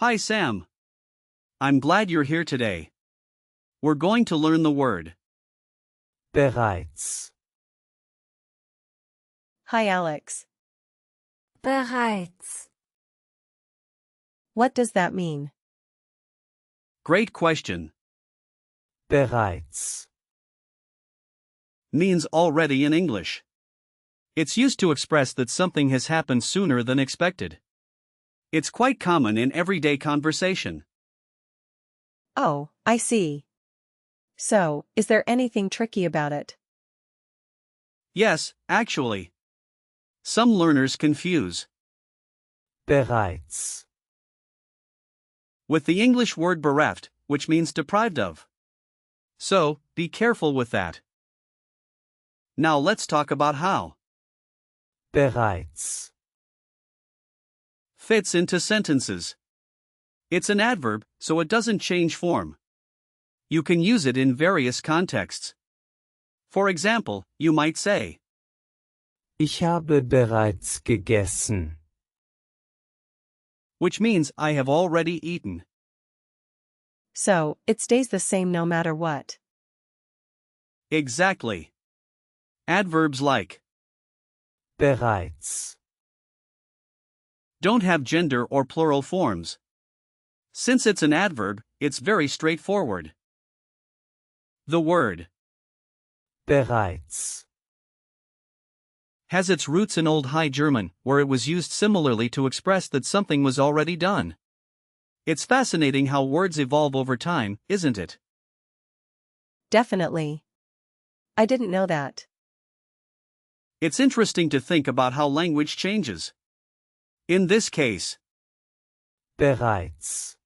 Hi Sam. I'm glad you're here today. We're going to learn the word bereits, Hi Alex. Bereits. What does that mean? great question. bereits, Means already in English. It's used to express that something has happened sooner than expected. It's quite common in everyday conversation. Oh, I see. So, is there anything tricky about it? Yes, actually. Some learners confuse bereits, with the English word bereft, which means deprived of. So, be careful with that. Now let's talk about how bereits, fits into sentences. It's an adverb, so it doesn't change form. You can use it in various contexts. For example, you might say, Ich habe bereits gegessen. which means I have already eaten. So, it stays the same no matter what. Exactly. Adverbs like Bereits, don't have gender or plural forms. Since it's an adverb, it's very straightforward. The word bereits, has its roots in Old High German, where it was used similarly to express that something was already done. It's fascinating how words evolve over time, isn't it? Definitely. I didn't know that. It's interesting to think about how language changes. In this case, bereits,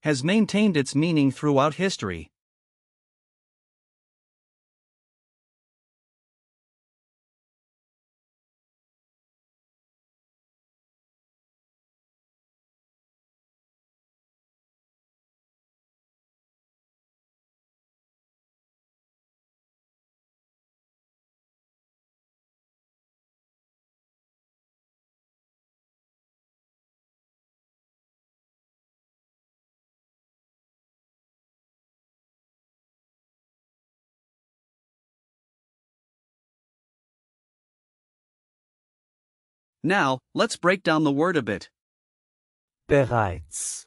has maintained its meaning throughout history. Now, let's break down the word a bit. bereits,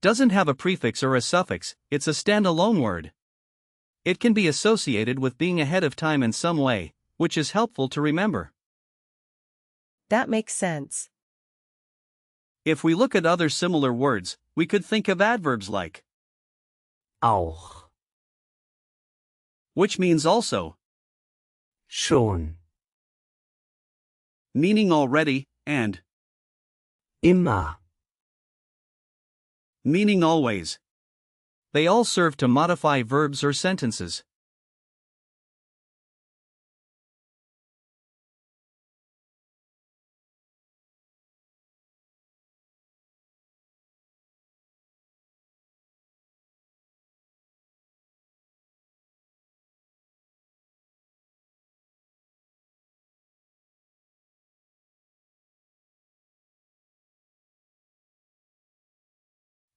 Doesn't have a prefix or a suffix, it's a standalone word. It can be associated with being ahead of time in some way, which is helpful to remember. That makes sense. If we look at other similar words, we could think of adverbs like auch, which means also, schon, meaning already, and immer, meaning always. They all serve to modify verbs or sentences.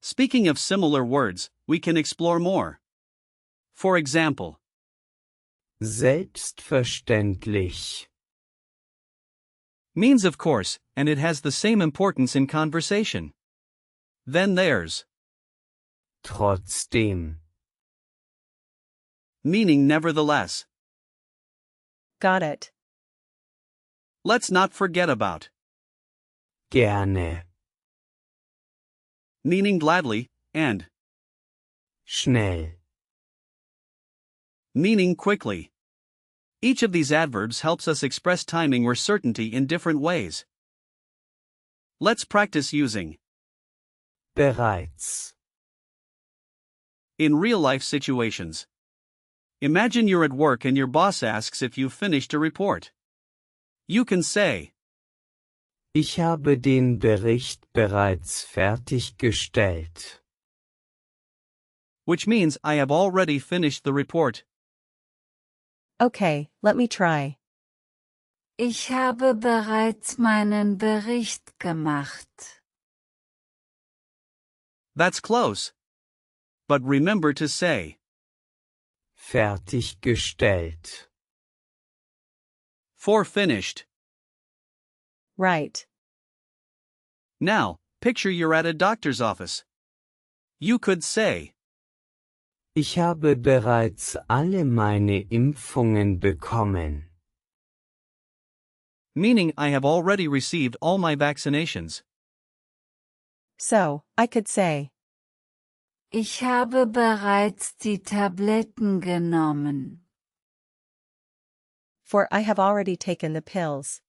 Speaking of similar words, we can explore more. For example, selbstverständlich, means of course, and it has the same importance in conversation. Then there's trotzdem, meaning nevertheless. Got it. Let's not forget about gerne, meaning gladly, and schnell, meaning quickly. Each of these adverbs helps us express timing or certainty in different ways. Let's practice using bereits, in real-life situations. Imagine you're at work and your boss asks if you've finished a report. You can say, ich habe den Bericht bereits fertiggestellt. which means I have already finished the report. Okay, let me try. Ich habe bereits meinen Bericht gemacht. That's close. But remember to say fertiggestellt, for finished. Right. Now, picture you're at a doctor's office. You could say, ich habe bereits alle meine Impfungen bekommen. meaning I have already received all my vaccinations. So, I could say, Ich habe bereits die Tabletten genommen. for I have already taken the pills.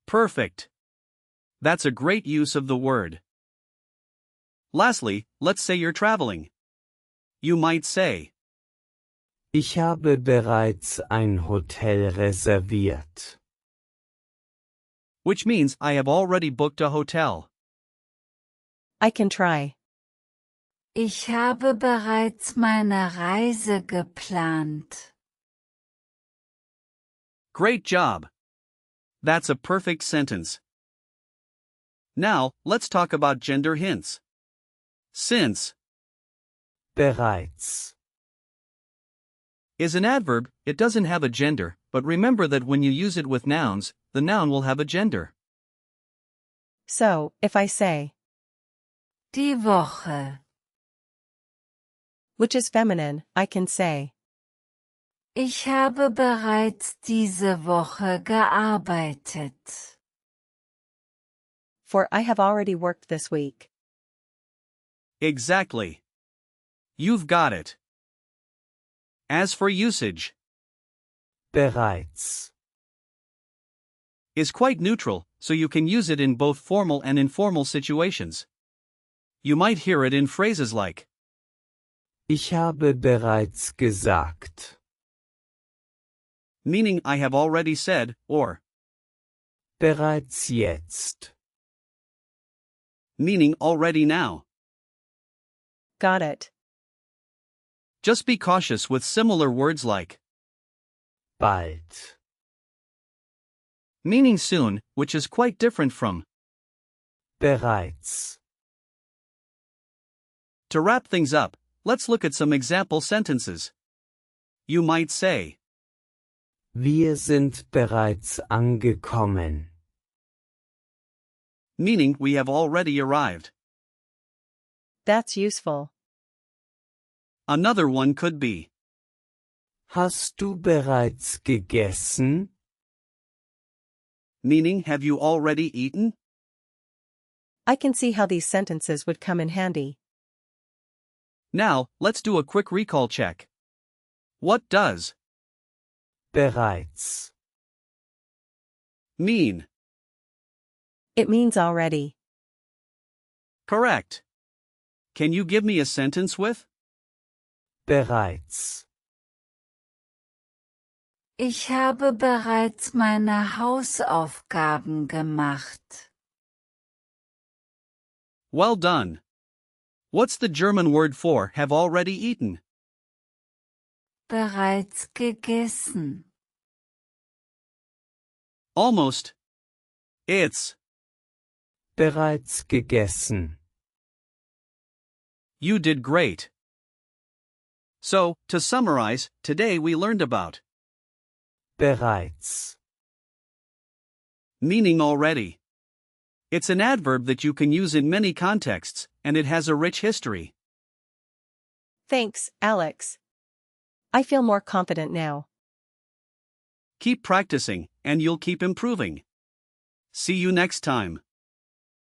Perfect. That's a great use of the word. Lastly, let's say you're traveling. You might say, Ich habe bereits ein Hotel reserviert. which means I have already booked a hotel. I can try. Ich habe bereits meine Reise geplant. Great job. That's a perfect sentence. Now, let's talk about gender hints. Since Bereits, is an adverb, it doesn't have a gender, but remember that when you use it with nouns, the noun will have a gender. So, if I say, Die Woche. which is feminine, I can say, Ich habe bereits diese Woche gearbeitet. for I have already worked this week. Exactly. You've got it. As for usage, bereits, is quite neutral, so you can use it in both formal and informal situations. You might hear it in phrases like, ich habe bereits gesagt, meaning I have already said, or bereits jetzt, meaning already now. Got it. Just be cautious with similar words like bald, meaning soon, which is quite different from. bereits. To wrap things up, let's look at some example sentences. You might say, Wir sind bereits angekommen. meaning we have already arrived. That's useful. Another one could be, Hast du bereits gegessen? meaning have you already eaten? I can see how these sentences would come in handy. Now, let's do a quick recall check. What does Bereits, mean? It means already. Correct. Can you give me a sentence with? bereits, Ich habe bereits meine Hausaufgaben gemacht. Well done. What's the German word for have already eaten? Bereits gegessen. Almost. It's. bereits gegessen. You did great. So, to summarize, today we learned about Bereits, meaning already. It's an adverb that you can use in many contexts, and it has a rich history. Thanks, Alex. I feel more confident now. Keep practicing, and you'll keep improving. See you next time.